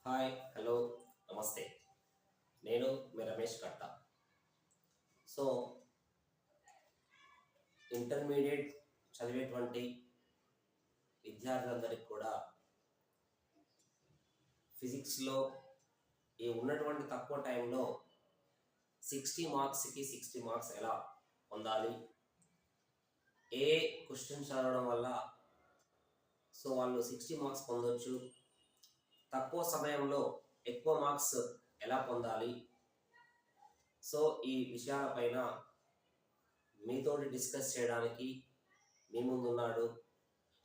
Hi hello నమస్తే. నేను మీ రమేష్ కట్ట. సో ఇంటర్మీడియట్ చదివేటువంటి విద్యార్థులందరికీ కూడా ఫిజిక్స్లో ఈ ఉన్నటువంటి తక్కువ టైంలో 60 మార్క్స్కి 60 మార్క్స్ ఎలా పొందాలి, ఏ క్వశ్చన్స్ చదవడం వల్ల వాళ్ళు 60 మార్క్స్ పొందొచ్చు, తక్కువ సమయంలో ఎక్కువ మార్క్స్ ఎలా పొందాలి, ఈ విషయాలపైన మీతోటి డిస్కస్ చేయడానికి మీ ముందున్నాడు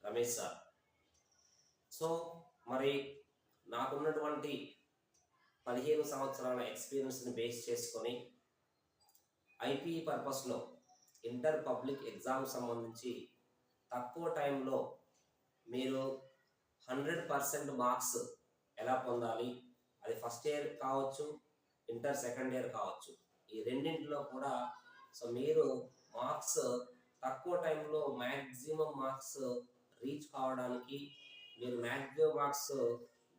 రమేష్ సార్. మరి నాకున్నటువంటి 15 సంవత్సరాల ఎక్స్పీరియన్స్ని బేస్ చేసుకొని ఐపీఈ పర్పస్లో ఇంటర్ పబ్లిక్ ఎగ్జామ్ సంబంధించి తక్కువ టైంలో మీరు 100% మార్క్స్ ఎలా పొందాలి, అది ఫస్ట్ ఇయర్ కావచ్చు, ఇంటర్ సెకండ్ ఇయర్ కావచ్చు, ఈ రెండింటిలో కూడా మీరు మార్క్స్ తక్కువ టైంలో మ్యాక్సిమం మార్క్స్ రీచ్ కావడానికి, మీరు మ్యాక్సిమం మార్క్స్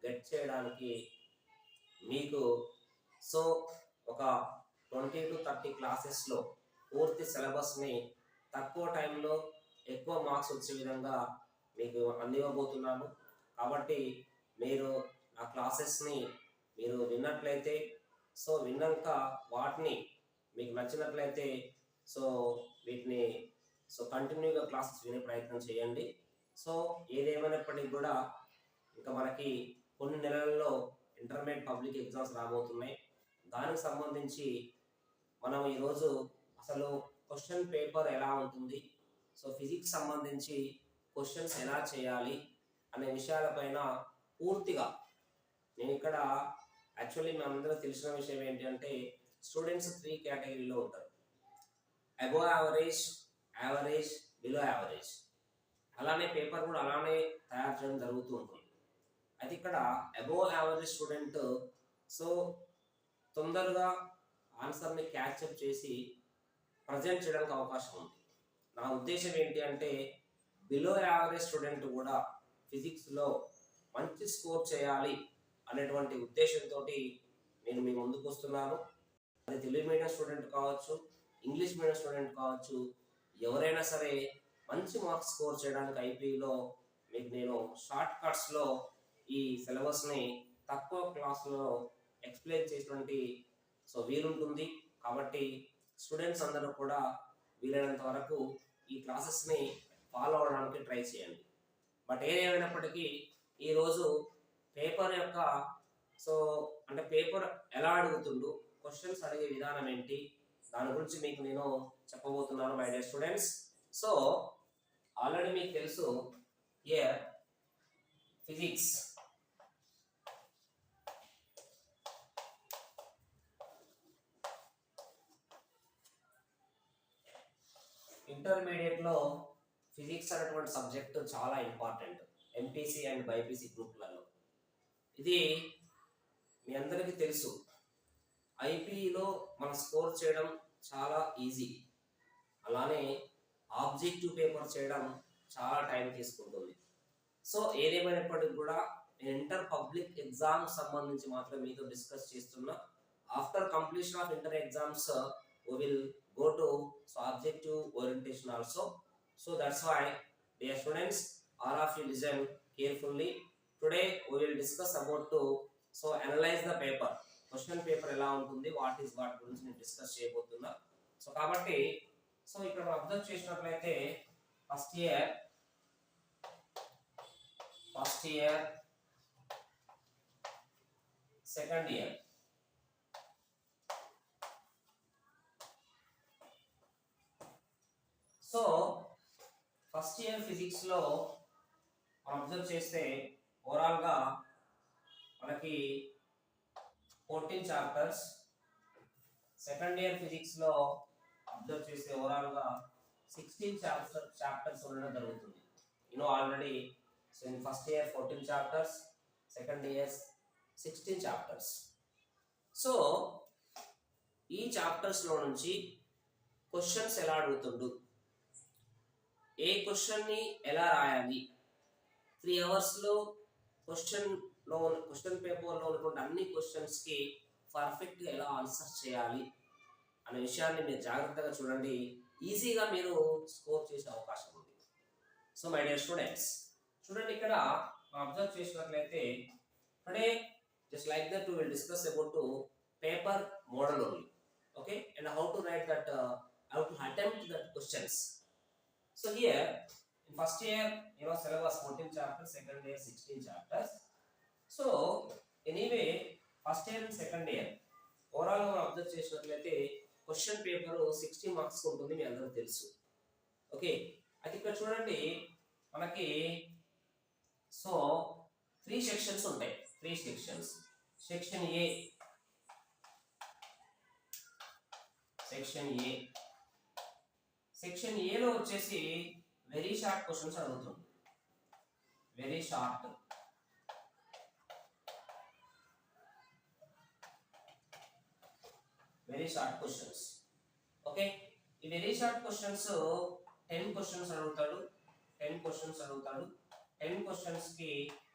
గెట్ చేయడానికి మీకు ఒక 20 to 30 క్లాసెస్లో పూర్తి సిలబస్ని తక్కువ టైంలో ఎక్కువ మార్క్స్ వచ్చే విధంగా మీకు అందివ్వబోతున్నాను. కాబట్టి మీరు ఆ క్లాసెస్ని మీరు విన్నట్లయితే, విన్నాక వాటిని మీకు నచ్చినట్లయితే వీటిని కంటిన్యూగా క్లాసెస్ వినే ప్రయత్నం చేయండి. ఏదేమైనప్పటికీ కూడా ఇంకా మనకి కొన్ని నెలల్లో ఇంటర్మీడియట్ పబ్లిక్ ఎగ్జామ్స్ రాబోతున్నాయి. దానికి సంబంధించి మనం ఈరోజు అసలు క్వశ్చన్ పేపర్ ఎలా ఉంటుంది, ఫిజిక్స్ సంబంధించి క్వశ్చన్స్ ఎలా చేయాలి అనే విషయాలపైన పూర్తిగా నేను ఇక్కడ యాక్చువల్లీ మనందరూ తెలిసిన విషయం ఏంటి అంటే, స్టూడెంట్స్ 3 కేటగిరీలో ఉంటారు: above average, average, below average. అలానే పేపర్ కూడా అలానే తయారు చేయడం జరుగుతూ ఉంటుంది. అయితే ఇక్కడ అబోవ్ యావరేజ్ స్టూడెంట్ తొందరగా ఆన్సర్ని క్యాచ్అప్ చేసి ప్రజెంట్ చేయడానికి అవకాశం ఉంది. నా ఉద్దేశం ఏంటి అంటే, బిలో యావరేజ్ స్టూడెంట్ కూడా ఫిజిక్స్లో మంచి స్కోర్ చేయాలి అనేటువంటి ఉద్దేశంతో నేను మీ ముందుకు వస్తున్నాను. అది తెలుగు మీడియం స్టూడెంట్ కావచ్చు, ఇంగ్లీష్ మీడియం స్టూడెంట్ కావచ్చు, ఎవరైనా సరే మంచి మార్క్స్ స్కోర్ చేయడానికి ఐపీఈలో మీకు నేను షార్ట్ కట్స్లో ఈ సిలబస్ని తక్కువ క్లాస్లో ఎక్స్ప్లెయిన్ చేసినటువంటి వీలుంటుంది. కాబట్టి స్టూడెంట్స్ అందరూ కూడా వీలైనంత వరకు ఈ క్లాసెస్ని ఫాలో అవడానికి ట్రై చేయండి. బట్ ఏదేమైనప్పటికీ ఈరోజు పేపర్ యొక్క అంటే పేపర్ ఎలా అడుగుతుండు, క్వశ్చన్స్ అడిగే విధానం ఏంటి, దాని గురించి మీకు నేను చెప్పబోతున్నాను మై డియర్ స్టూడెంట్స్. ఆల్రెడీ మీకు తెలుసు, ఫిజిక్స్ ఇంటర్మీడియట్లో ఫిజిక్స్ అనేటువంటి సబ్జెక్ట్ చాలా ఇంపార్టెంట్ ఎంపీసీ అండ్ బైపీసీ గ్రూప్లలో. ఇది మీ అందరికీ తెలుసు. ఐపీఈలో మనం స్కోర్ చేయడం చాలా ఈజీ, అలానే ఆబ్జెక్టివ్ పేపర్ చేయడం చాలా టైం తీసుకుంటుంది. ఏదేమైనప్పటికీ కూడా నేను ఇంటర్ పబ్లిక్ ఎగ్జామ్ సంబంధించి మాత్రం మీతో డిస్కస్ చేస్తున్నా. After completion of inter exams we will go to objective orientation also. That's why, dear students, all of you listen carefully. Today we will discuss about to analyze the paper. Question paper ఎలా ఉంటుంది, what is what గురించి నేను discuss చేయబోతున్నా. కాబట్టి ఇక్కడ మనం observe చేసినట్లయితే first year second year first year ఫిజిక్స్లో మనం అబ్జర్వ్ చేస్తే ఓవరాల్గా మనకి 14 చాప్టర్స్. సెకండ్ ఇయర్ ఫిజిక్స్లో అబ్జర్వ్ చేస్తే ఓవరాల్గా 16 చాప్టర్స్ ఉండడం జరుగుతుంది. Already in first year 14 chapters, second year 16 chapters. ఈ చాప్టర్స్లో నుంచి క్వశ్చన్స్ ఎలా అడుగుతుండు, ఏ క్వశ్చన్ని ఎలా రాయాలి, 3 అవర్స్లో క్వశ్చన్ క్వశ్చన్ పేపర్లో ఉన్నటువంటి అన్ని క్వశ్చన్స్కి పర్ఫెక్ట్గా ఎలా ఆన్సర్ చేయాలి అనే విషయాన్ని మీరు జాగ్రత్తగా చూడండి. ఈజీగా మీరు స్కోర్ చేసే అవకాశం ఉంది. సో మై డియర్ స్టూడెంట్స్, చూడండి ఇక్కడ అబ్జర్వ్ చేసినట్లయితే today just like that we will discuss about to paper model only, okay, and how to write that how to attempt that questions. So here in first year syllabus 14 chapters, second year 16 chapters. So anyway first year and second year overall మనం observe చేసినట్లయితే question paper 60 marks ఉంటుంది, మీ అందరికీ తెలుసు. Okay, అయితే ఇక్కడ చూడండి మనకి so 3 sections ఉంటాయి. 3 సెక్షన్స్. సెక్షన్ ఏ, సెక్షన్ ఏలో వచ్చేసి వెరీ షార్ట్ క్వశ్చన్స్ అడుగుతుంది. Very short questions. ఓకే, ఈ వెరీ షార్ట్ క్వశ్చన్స్ 10 క్వశ్చన్స్ అడుగుతాడు. 10 క్వశ్చన్స్ కి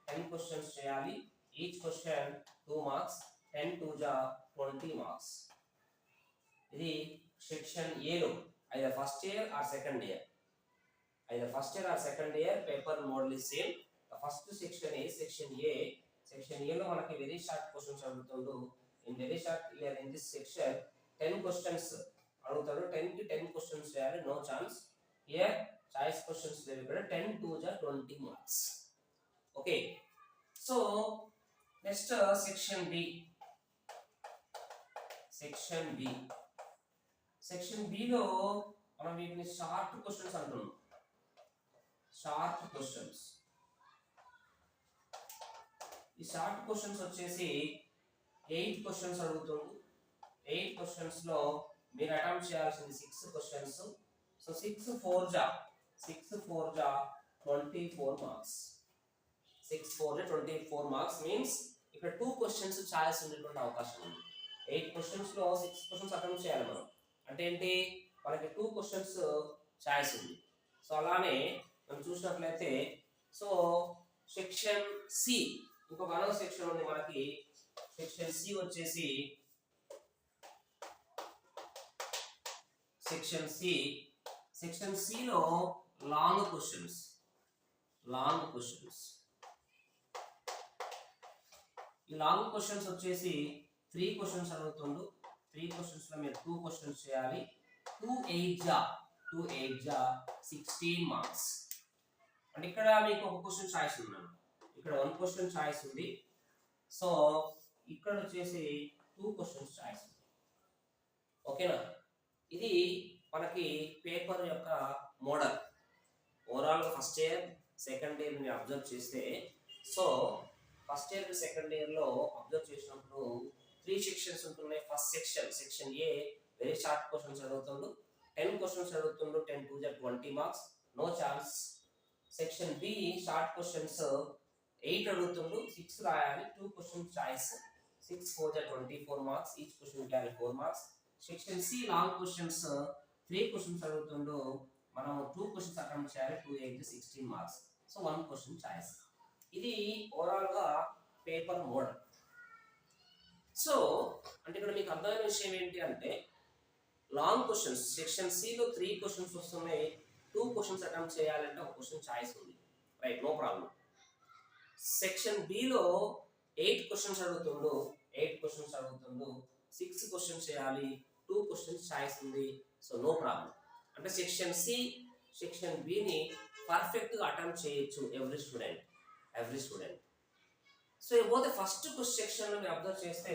10 క్వశ్చన్స్ చేయాలి. Each question 2 marks, 10 2 20 marks. ఇది సెక్షన్ ఏలో either first year or second year. Paper model is same. The first section is section A. Section A లో మనకి very short questions అడుగుతాడు. In this section 10 questions అడుగుతాడు. 10 కి 10 questions చేయాలి. No chance. Here choice questions లేవు. ఇక్కడ 10 2 20 marks. Okay, so next section B. సెక్షన్ బిలో మనం వీటిని షార్ట్ క్వశ్చన్స్ అంటున్నాం. Short questions. ఈ షార్ట్ క్వశ్చన్స్ వచ్చేసి 8 క్వశ్చన్స్ అడుగుతుంది. 8 క్వశ్చన్స్ లో మీరు అటెంప్ట్ చేయాల్సింది 6 questions. So 6 4 24 marks. 6 4 24 marks means ఇక్కడ 2 క్వశ్చన్స్ చాయిస్ ఉండేటువంటి అవకాశం ఉంది. 8 క్వశ్చన్స్ లో 6 క్వశ్చన్స్ అటెంప్ట్ చేయాలి మనం. అంటే ఏంటి, మనకి 2 క్వశ్చన్స్ చాయిస్ ఉంది. సో అలానే మనం చూసినట్లయితే సో సెక్షన్ సి, ఇంకొక అనదర్ సెక్షన్ ఉంది మనకి. సెక్షన్ సి వచ్చేసి సెక్షన్ సిలో లాంగ్ క్వశ్చన్స్. ఈ లాంగ్ క్వశ్చన్స్ వచ్చేసి 3 క్వశ్చన్స్ అడుగుతుండు. 3 క్వశ్చన్స్ లో మీరు 2 క్వశ్చన్స్ చేయాలి. 2 8 16 మార్క్స్. అంటే ఇక్కడ మీకు ఒక క్వశ్చన్ చాయిస్ ఉన్నాను, ఇక్కడ 1 క్వశ్చన్ చాయిస్ ఉంది. సో ఇక్కడ వచ్చేసి 2 క్వశ్చన్స్ చాయిస్ ఉంది. ఓకేనా, ఇది మనకి పేపర్ యొక్క model. Overall first year second year ని అబ్జర్వ్ చేస్తే, so first year second year లో అబ్జర్వ్ చేసినప్పుడు 3 సెక్షన్స్ ఉంటున్నాయి. First section A very short questions అడుగుతుండు. 10 క్వశ్చన్స్ అడుగుతుండు. 10 2 20 marks, no chance. Section B short questions 8 అడుగుతుండు. 6 రాయాలి. 2 questions choice. 6 4 24 marks. Each question carry 4 marks. Section C long questions 3 questions అడుగుతుండు. మనం 2 questions attempt చేయాలి. 2 8 16 మార్క్స్. So 1 question choice. ఇది overall గా paper model. So అంటే ఇక్కడ మీకు అర్థమైన విషయం ఏంటి అంటే, లాంగ్ క్వశ్చన్స్ సెక్షన్ సిలో 3 క్వశ్చన్స్ వస్తున్నాయి. 2 క్వశ్చన్స్ అటెంప్ట్ చేయాలంటే ఒక క్వశ్చన్ చాయిస్ ఉంది. Right, no problem. సెక్షన్ బిలో 8 క్వశ్చన్స్ అడుగుతుండు. 6 క్వశ్చన్స్ చేయాలి. 2 క్వశ్చన్స్ చాయిస్ ఉంది. So no problem. అంటే సెక్షన్ సి సెక్షన్ బిని పర్ఫెక్ట్గా అటెంప్ట్ చేయొచ్చు ఎవ్రీ స్టూడెంట్. సో పోతే ఫస్ట్ సెక్షన్ లో మీరు అబ్జర్వ్ చేస్తే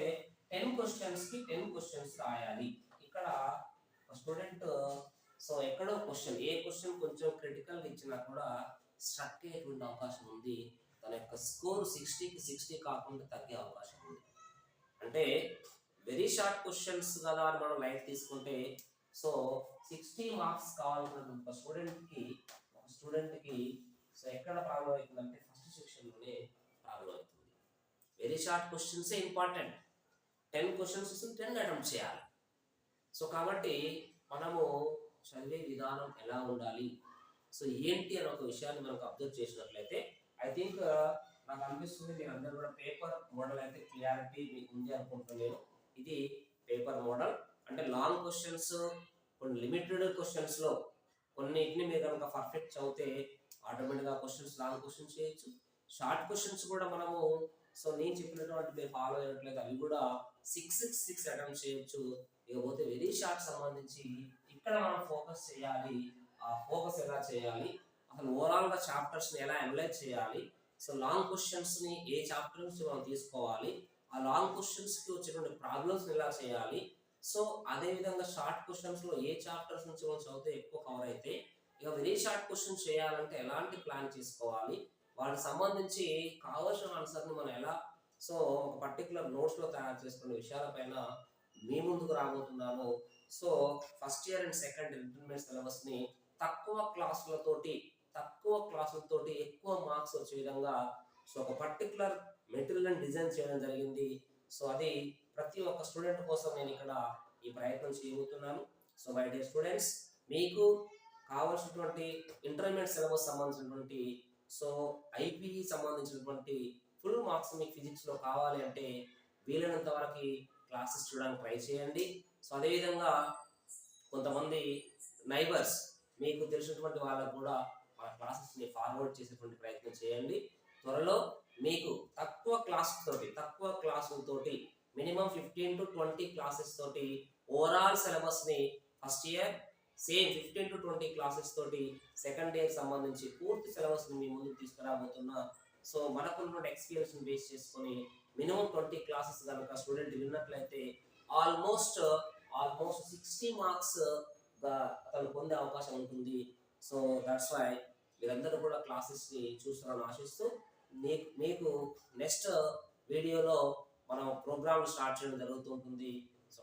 10 క్వశ్చన్స్ కి 10 క్వశ్చన్స్ రాయాలి. ఇక్కడ స్టూడెంట్ సో ఎక్కడో క్వశ్చన్, ఏ క్వశ్చన్ కొంచెం క్రిటికల్ ఇచ్చినా కూడా స్ట్రక్ అయ్యేటువంటి అవకాశం ఉంది. తన యొక్క స్కోర్ 60కి 60 కాకుండా తగ్గే అవకాశం ఉంది. అంటే వెరీ షార్ట్ క్వశ్చన్స్ కదా అని మనం లైట్ తీసుకుంటే, సో 60 మార్క్స్ కావాలనుకున్న ఒక స్టూడెంట్కి సో ఎక్కడ ప్రాబ్లం అవుతుందంటే ఫస్ట్ సెక్షన్లోనే ప్రాబ్లం అవుతుంది. వెరీ షార్ట్ క్వశ్చన్సే ఇంపార్టెంట్. 10 క్వశ్చన్స్ వస్తుంది, 10 అటెంప్ట్ చేయాలి. సో కాబట్టి మనము చదివే విధానం ఎలా ఉండాలి, సో ఏంటి అని ఒక విషయాన్ని మనకు అబ్జర్వ్ చేసినట్లయితే ఐ థింక్ నాకు అనిపిస్తుంది మీరు అందరూ కూడా పేపర్ మోడల్ అయితే క్లియారిటీ మీకు ఉంది అనుకుంటున్నాను. ఇది పేపర్ మోడల్ అంటే లాంగ్ క్వశ్చన్స్, కొన్ని లిమిటెడ్ క్వశ్చన్స్లో కొన్నిటిని మీరు కనుక పర్ఫెక్ట్ చదివితే ఆటోమేటిక్గా క్వశ్చన్స్ లాంగ్ క్వశ్చన్స్ చేయొచ్చు. షార్ట్ క్వశ్చన్స్ కూడా మనము సో నేను చెప్పినటువంటి మీరు ఫాలో అయినట్లయితే అవి కూడా 6 అటెంప్ట్ చేయొచ్చు. ఇకపోతే వెరీ షార్ట్ సంబంధించి ఇక్కడ మనం ఫోకస్ చేయాలి. ఆ ఫోకస్ ఎలా చేయాలి, అసలు ఓవరాల్గా చాప్టర్స్ని ఎలా అనలైజ్ చేయాలి, సో లాంగ్ క్వశ్చన్స్ని ఏ చాప్టర్ నుంచి మనం తీసుకోవాలి, ఆ లాంగ్ క్వశ్చన్స్కి వచ్చేటువంటి ప్రాబ్లమ్స్ని ఎలా చేయాలి, సో అదేవిధంగా షార్ట్ క్వశ్చన్స్లో ఏ చాప్టర్స్ నుంచి మనం చదివితే ఎక్కువ కవర్ అయితే, ఇక వెరీ షార్ట్ క్వశ్చన్స్ చేయాలంటే ఎలాంటి ప్లాన్ చేసుకోవాలి, వాటికి సంబంధించి కావాల్సిన ఆన్సర్ని మనం ఎలా సో ఒక పర్టికులర్ నోట్స్లో తయారు చేసుకునే విషయాలపైన మీ ముందుకు రాబోతున్నాను. So first year and second intermediate సిలబస్ని తక్కువ క్లాసులతోటి ఎక్కువ మార్క్స్ వచ్చే విధంగా సో ఒక పర్టికులర్ మెటీరియల్ డిజైన్ చేయడం జరిగింది. సో అది ప్రతి ఒక్క స్టూడెంట్ కోసం నేను ఇక్కడ ఈ ప్రయత్నం చేయబోతున్నాను. సో మై డియర్ స్టూడెంట్స్, మీకు కావాల్సినటువంటి ఇంటర్మీడియట్ సిలబస్ సంబంధించినటువంటి సో ఐపీఈ సంబంధించినటువంటి ఫుల్ మార్క్స్ మీకు ఫిజిక్స్లో కావాలి అంటే వీలైనంత వరకు క్లాసెస్ చూడడానికి ట్రై చేయండి. సో అదేవిధంగా కొంతమంది నైబర్స్ మీకు తెలిసినటువంటి వాళ్ళకు కూడా మన క్లాసెస్ని ఫార్వర్డ్ చేసేటువంటి ప్రయత్నం చేయండి. త్వరలో మీకు తక్కువ క్లాసులతోటి మినిమం 15 to 20 క్లాసెస్ తోటి ఓవరాల్ సిలబస్ని first year same 15 to 20 classes తోటి సెకండ్ ఇయర్ సంబంధించి పూర్తి సిలబస్ని మీ ముందుకు తీసుకురాబోతున్నా. సో మనకున్న ఎక్స్పీరియన్స్ బేస్ చేసుకొని మినిమం 20 క్లాసెస్ కనుక స్టూడెంట్ విన్నట్లయితే ఆల్మోస్ట్ 60 మార్క్స్ అతను పొందే అవకాశం ఉంటుంది. సో దట్స్ వై మీరందరూ కూడా క్లాసెస్ని చూస్తారని ఆశిస్తూ మీకు నెక్స్ట్ వీడియోలో మనం ప్రోగ్రామ్ స్టార్ట్ చేయడం జరుగుతుంటుంది. సో